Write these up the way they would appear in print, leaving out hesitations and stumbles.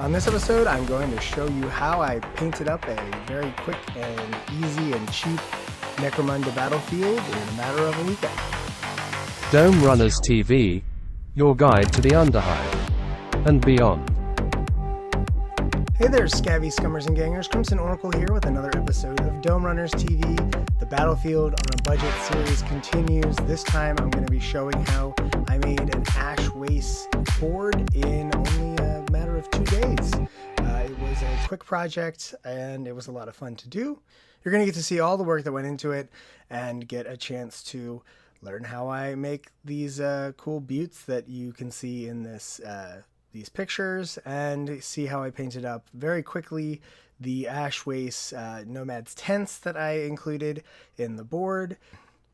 On this episode, I'm going to show you how I painted up a very quick and easy and cheap Necromunda battlefield in a matter of a weekend. Dome Runners TV, your guide to the Underhive and beyond. Hey there, scabby scummers and gangers. Crimson Oracle here with another episode of Dome Runners TV. The Battlefield on a Budget series continues. This time I'm going to be showing how I made an Ash Wastes board in only a matter of 2 days. It was a quick project and it was a lot of fun to do. You're going to get to see all the work that went into it and get a chance to learn how I make these cool buttes that you can see in these pictures, and see how I painted up very quickly the Ash Wastes Nomads tents that I included in the board.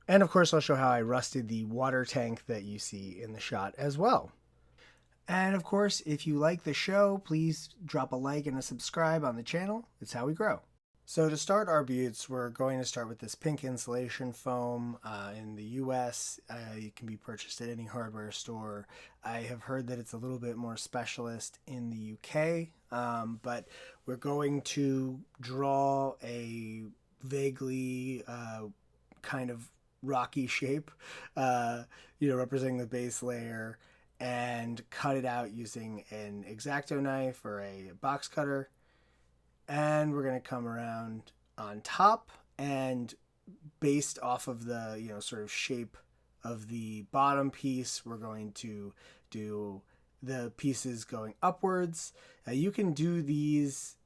And of course I'll show how I rusted the water tank that you see in the shot as well. And of course, if you like the show, please drop a like and a subscribe on the channel. It's how we grow. So to start our buttes, we're going to start with this pink insulation foam. In the US, it can be purchased at any hardware store. I have heard that it's a little bit more specialist in the UK, but we're going to draw a vaguely kind of rocky shape, representing the base layer, and cut it out using an X-Acto knife or a box cutter. And we're going to come around on top, and based off of the sort of shape of the bottom piece, we're going to do the pieces going upwards. You can do these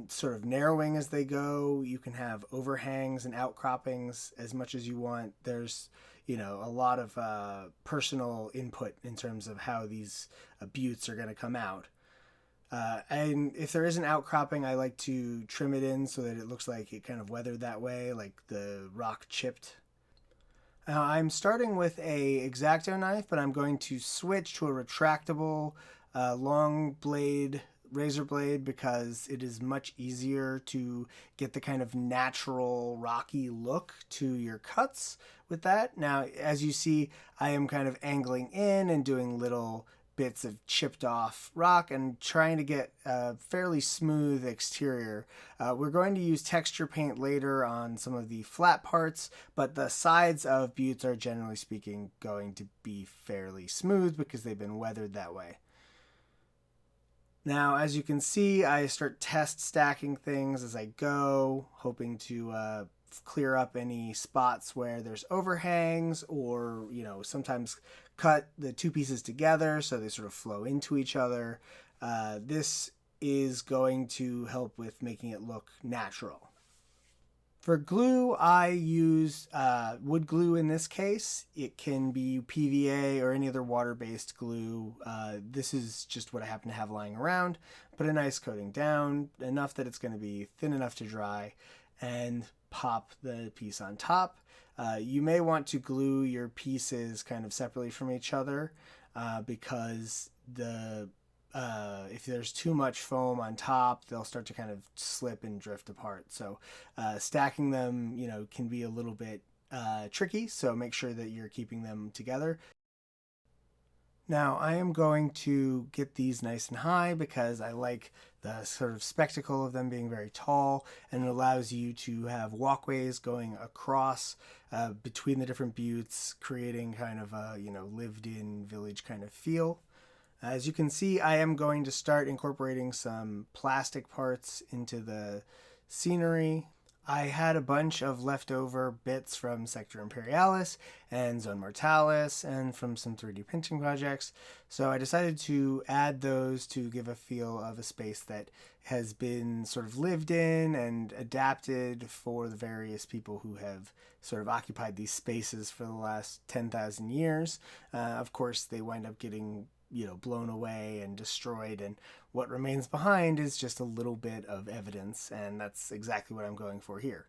sort of narrowing as they go. You can have overhangs and outcroppings as much as you want. There's a lot of personal input in terms of how these buttes are going to come out. And if there is an outcropping, I like to trim it in so that it looks like it kind of weathered that way, like the rock chipped. I'm starting with a X-Acto knife, but I'm going to switch to a retractable long blade, razor blade, because it is much easier to get the kind of natural rocky look to your cuts with that. Now, as you see, I am kind of angling in and doing little bits of chipped off rock and trying to get a fairly smooth exterior. We're going to use texture paint later on some of the flat parts, but the sides of buttes are generally speaking going to be fairly smooth because they've been weathered that way. Now, as you can see, I start test stacking things as I go, hoping to clear up any spots where there's overhangs, or sometimes cut the two pieces together so they sort of flow into each other. This is going to help with making it look natural. For glue, I use wood glue in this case. It can be PVA or any other water-based glue. This is just what I happen to have lying around. Put a nice coating down, enough that it's going to be thin enough to dry, and pop the piece on top. You may want to glue your pieces kind of separately from each other because if there's too much foam on top, they'll start to kind of slip and drift apart. So stacking them, can be a little bit tricky, so make sure that you're keeping them together. Now I am going to get these nice and high because I like the sort of spectacle of them being very tall, and it allows you to have walkways going across between the different buttes, creating kind of a lived-in village kind of feel. As you can see, I am going to start incorporating some plastic parts into the scenery. I had a bunch of leftover bits from Sector Imperialis and Zone Mortalis and from some 3D printing projects, so I decided to add those to give a feel of a space that has been sort of lived in and adapted for the various people who have sort of occupied these spaces for the last 10,000 years. Of course, they wind up getting blown away and destroyed, and what remains behind is just a little bit of evidence, and that's exactly what I'm going for here.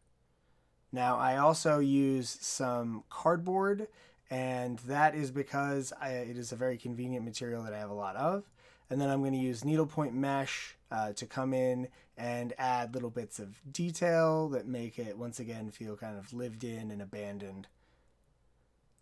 Now, I also use some cardboard, and that is because it is a very convenient material that I have a lot of. And then I'm going to use needlepoint mesh to come in and add little bits of detail that make it once again feel kind of lived in and abandoned.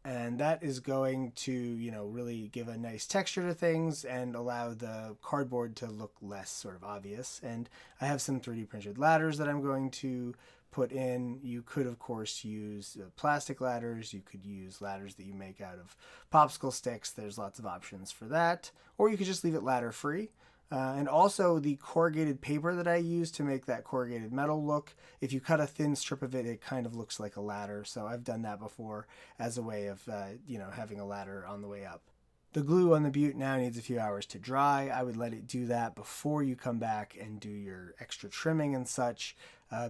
And that is going to, really give a nice texture to things and allow the cardboard to look less sort of obvious. And I have some 3D printed ladders that I'm going to put in. You could, of course, use plastic ladders. You could use ladders that you make out of popsicle sticks. There's lots of options for that. Or you could just leave it ladder free. And also the corrugated paper that I use to make that corrugated metal look, if you cut a thin strip of it, it kind of looks like a ladder. So I've done that before as a way of, having a ladder on the way up. The glue on the butte now needs a few hours to dry. I would let it do that before you come back and do your extra trimming and such,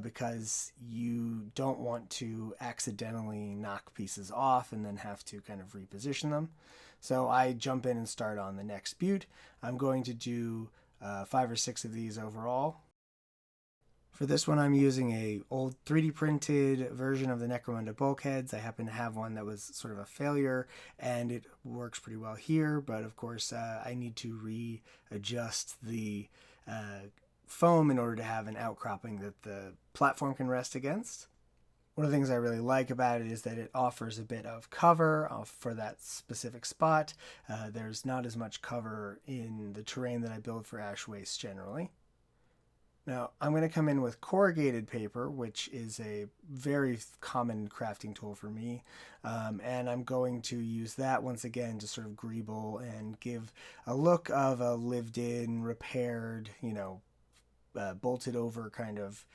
because you don't want to accidentally knock pieces off and then have to kind of reposition them. So I jump in and start on the next butte. I'm going to do 5 or 6 of these overall. For this one, I'm using a old 3D printed version of the Necromunda bulkheads. I happen to have one that was sort of a failure, and it works pretty well here, but of course I need to readjust the foam in order to have an outcropping that the platform can rest against. One of the things I really like about it is that it offers a bit of cover for that specific spot. There's not as much cover in the terrain that I build for Ash Wastes generally. Now, I'm going to come in with corrugated paper, which is a very common crafting tool for me, and I'm going to use that once again to sort of greeble and give a look of a lived-in, repaired, bolted over kind of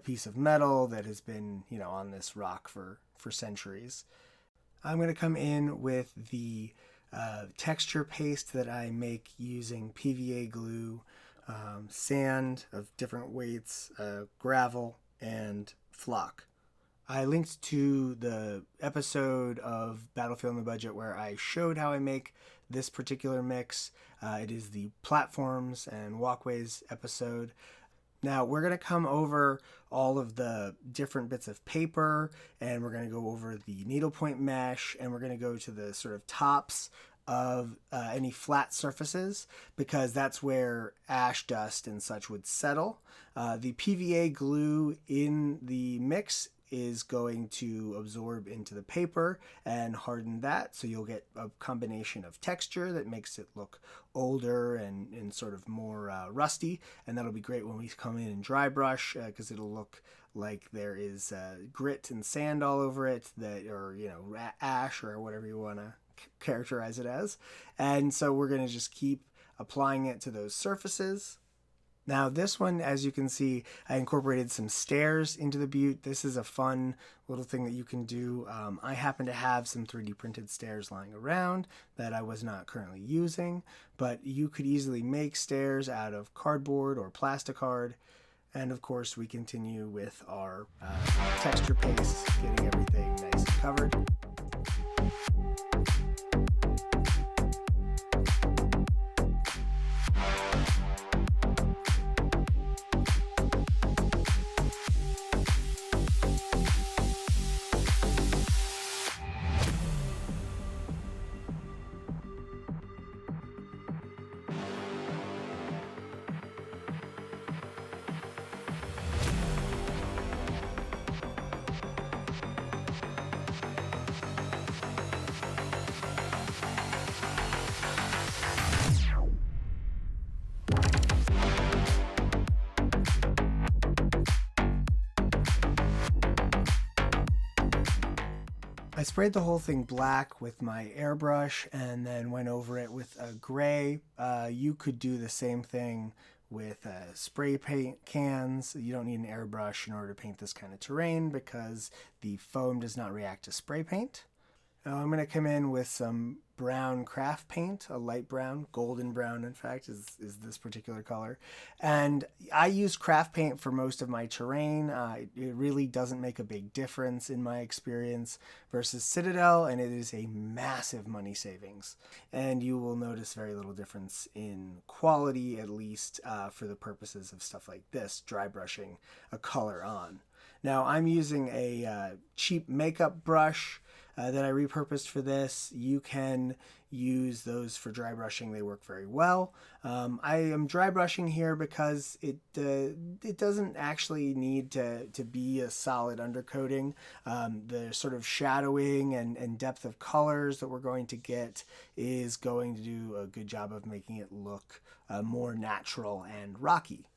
piece of metal that has been, on this rock for centuries. I'm going to come in with the texture paste that I make using PVA glue, sand of different weights, gravel, and flock. I linked to the episode of Battlefield on the Budget where I showed how I make this particular mix. It is the platforms and walkways episode. Now we're going to come over all of the different bits of paper, and we're going to go over the needlepoint mesh, and we're going to go to the sort of tops of any flat surfaces, because that's where ash dust and such would settle. The PVA glue in the mix is going to absorb into the paper and harden that, so you'll get a combination of texture that makes it look older and sort of more rusty, and that'll be great when we come in and dry brush, because it'll look like there is grit and sand all over it, or ash or whatever you want to characterize it as. And so we're going to just keep applying it to those surfaces. Now this one, as you can see, I incorporated some stairs into the butte. This is a fun little thing that you can do. I happen to have some 3D printed stairs lying around that I was not currently using, but you could easily make stairs out of cardboard or plasticard. And of course we continue with our texture paste, getting everything nice and covered. I sprayed the whole thing black with my airbrush and then went over it with a gray. You could do the same thing with spray paint cans. You don't need an airbrush in order to paint this kind of terrain because the foam does not react to spray paint. Now I'm going to come in with some brown craft paint, a light brown, golden brown in fact is this particular color. And I use craft paint for most of my terrain. It really doesn't make a big difference in my experience versus Citadel, and it is a massive money savings. And you will notice very little difference in quality, at least for the purposes of stuff like this, dry brushing a color on. Now I'm using a cheap makeup brush. that I repurposed for this. You can use those for dry brushing. They work very well. I am dry brushing here because it doesn't actually need to be a solid undercoating. The sort of shadowing and depth of colors that we're going to get is going to do a good job of making it look more natural and rocky.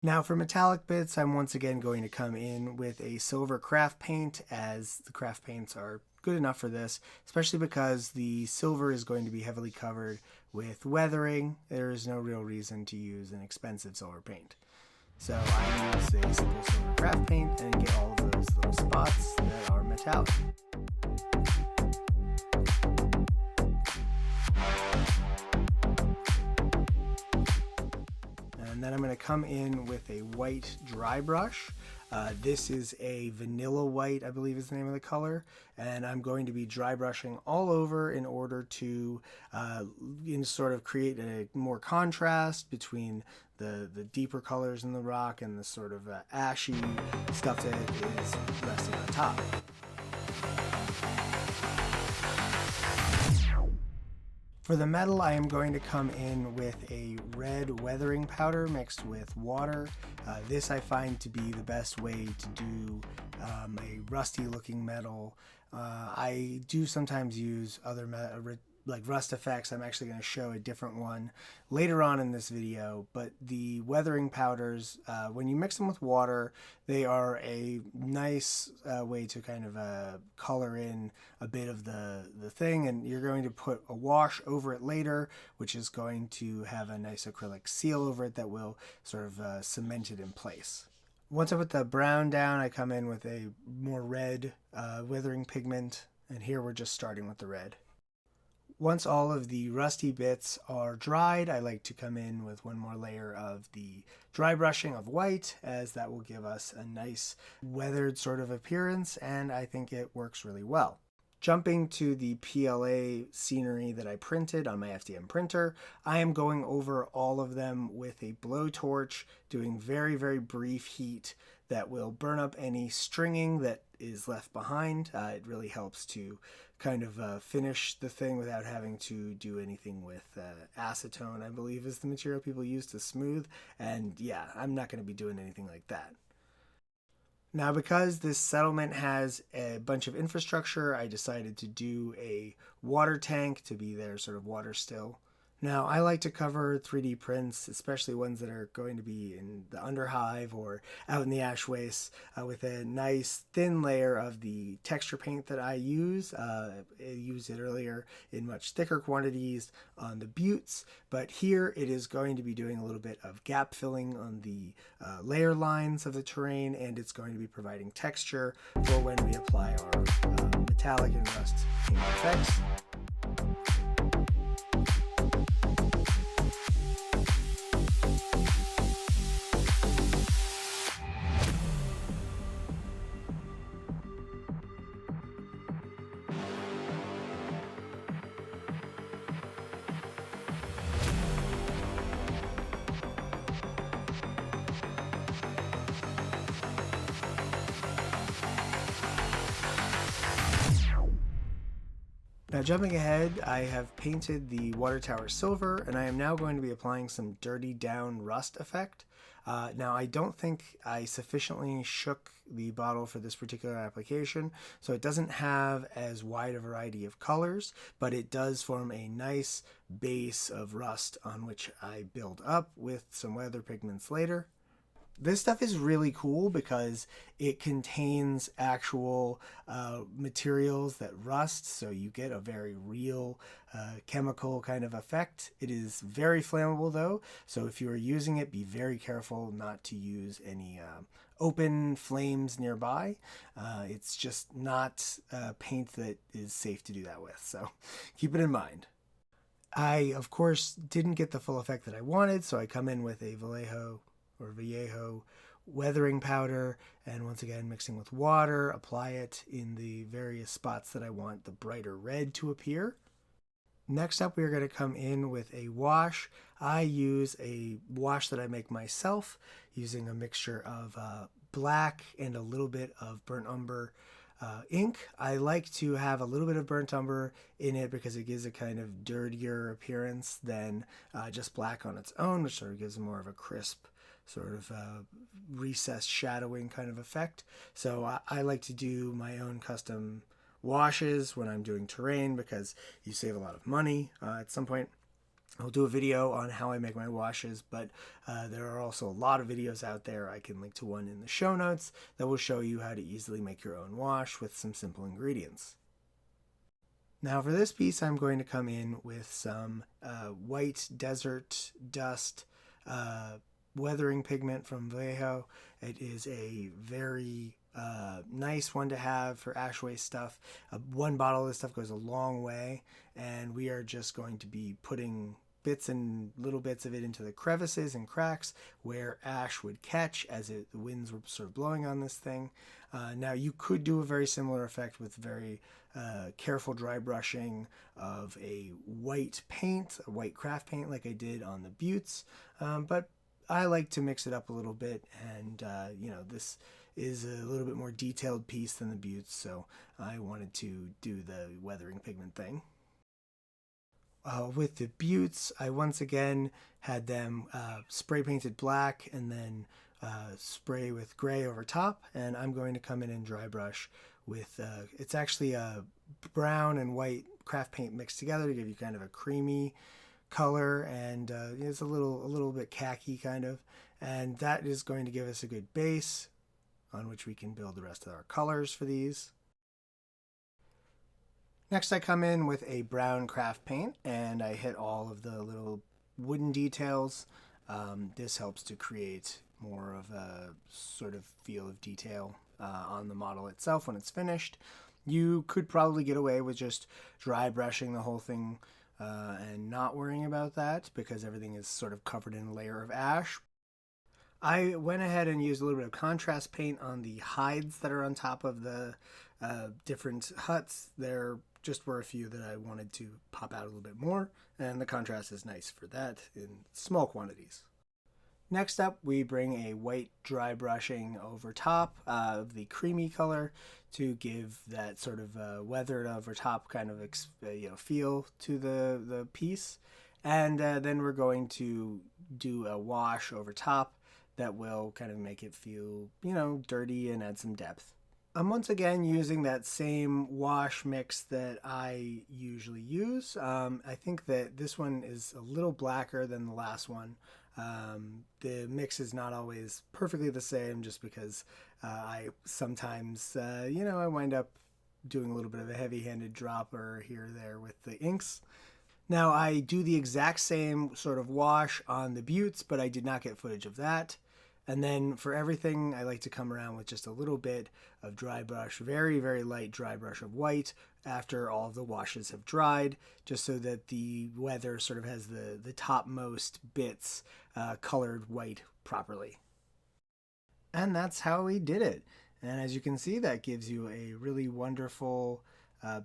Now for metallic bits, I'm once again going to come in with a silver craft paint, as the craft paints are good enough for this, especially because the silver is going to be heavily covered with weathering. There is no real reason to use an expensive silver paint. So I use a simple silver craft paint and get all of those little spots that are metallic. And then I'm going to come in with a white dry brush. This is a vanilla white, I believe is the name of the color, and I'm going to be dry brushing all over in order to sort of create a more contrast between the deeper colors in the rock and the sort of ashy stuff that is resting on top. For the metal, I am going to come in with a red weathering powder mixed with water. This I find to be the best way to do a rusty looking metal. I do sometimes use other like rust effects. I'm actually going to show a different one later on in this video, but the weathering powders, when you mix them with water, they are a nice way to kind of color in a bit of the thing, and you're going to put a wash over it later, which is going to have a nice acrylic seal over it that will sort of cement it in place. Once I put the brown down, I come in with a more red weathering pigment, and here we're just starting with the red. Once all of the rusty bits are dried, I like to come in with one more layer of the dry brushing of white, as that will give us a nice weathered sort of appearance, and I think it works really well. Jumping to the PLA scenery that I printed on my FDM printer, I am going over all of them with a blowtorch, doing very, very brief heat that will burn up any stringing that is left behind. It really helps to kind of finish the thing without having to do anything with acetone, I believe is the material people use to smooth. And yeah, I'm not going to be doing anything like that. Now, because this settlement has a bunch of infrastructure, I decided to do a water tank to be their sort of water still. Now, I like to cover 3D prints, especially ones that are going to be in the underhive or out in the ash wastes, with a nice thin layer of the texture paint that I use. I used it earlier in much thicker quantities on the buttes, but here it is going to be doing a little bit of gap filling on the layer lines of the terrain, and it's going to be providing texture for when we apply our metallic and rust paint effects. Now jumping ahead, I have painted the water tower silver, and I am now going to be applying some dirty down rust effect. Now I don't think I sufficiently shook the bottle for this particular application, so it doesn't have as wide a variety of colors, but it does form a nice base of rust on which I build up with some weather pigments later. This stuff is really cool because it contains actual materials that rust, so you get a very real chemical kind of effect. It is very flammable though, so if you are using it, be very careful not to use any open flames nearby. It's just not paint that is safe to do that with, so keep it in mind. I, of course, didn't get the full effect that I wanted, so I come in with a Vallejo weathering powder, and once again mixing with water, apply it in the various spots that I want the brighter red to appear. Next up, we are going to come in with a wash. I use a wash that I make myself using a mixture of black and a little bit of burnt umber. ink. I like to have a little bit of burnt umber in it because it gives a kind of dirtier appearance than just black on its own, which sort of gives more of a crisp sort of recessed shadowing kind of effect. So I like to do my own custom washes when I'm doing terrain because you save a lot of money. At some point I'll do a video on how I make my washes, but there are also a lot of videos out there. I can link to one in the show notes that will show you how to easily make your own wash with some simple ingredients. Now for this piece, I'm going to come in with some white desert dust weathering pigment from Vallejo. It is a very nice one to have for Ash Waste stuff. One bottle of this stuff goes a long way, and we are just going to be putting bits and little bits of it into the crevices and cracks where ash would catch as the winds were sort of blowing on this thing. Now you could do a very similar effect with very careful dry brushing of a white paint, a white craft paint like I did on the buttes, but I like to mix it up a little bit, and this is a little bit more detailed piece than the buttes, so I wanted to do the weathering pigment thing. With the buttes, I once again had them spray painted black and then spray with gray over top, and I'm going to come in and dry brush with, it's actually a brown and white craft paint mixed together to give you kind of a creamy color, and it's a little bit khaki kind of, and that is going to give us a good base on which we can build the rest of our colors for these. Next I come in with a brown craft paint and I hit all of the little wooden details. This helps to create more of a sort of feel of detail on the model itself when it's finished. You could probably get away with just dry brushing the whole thing and not worrying about that because everything is sort of covered in a layer of ash. I went ahead and used a little bit of contrast paint on the hides that are on top of the different huts. There just were a few that I wanted to pop out a little bit more, and the contrast is nice for that in small quantities. Next up, we bring a white dry brushing over top of the creamy color to give that sort of weathered over top kind of feel to the piece. And then we're going to do a wash over top that will kind of make it feel, dirty and add some depth. I'm once again using that same wash mix that I usually use. I think that this one is a little blacker than the last one. The mix is not always perfectly the same just because I sometimes, I wind up doing a little bit of a heavy-handed dropper here or there with the inks. Now I do the exact same sort of wash on the buttes, but I did not get footage of that. And then for everything, I like to come around with just a little bit of dry brush, very, very light dry brush of white after all of the washes have dried, just so that the weather sort of has the topmost bits colored white properly. And that's how we did it. And as you can see, that gives you a really wonderful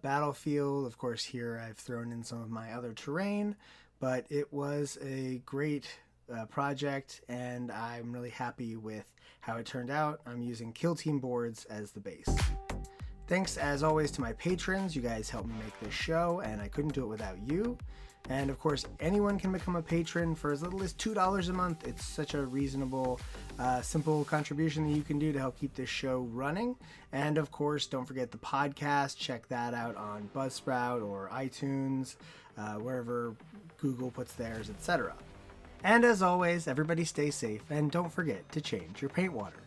battlefield. Of course, here I've thrown in some of my other terrain, but it was a great project, and I'm really happy with how it turned out. I'm using Kill Team boards as the base. Thanks as always to my patrons. You guys helped me make this show, and I couldn't do it without you. And of course, anyone can become a patron for as little as $2 a month. It's such a reasonable, simple contribution that you can do to help keep this show running. And of course, don't forget the podcast. Check that out on Buzzsprout or iTunes, wherever Google puts theirs, etc. And as always, everybody stay safe, and don't forget to change your paint water.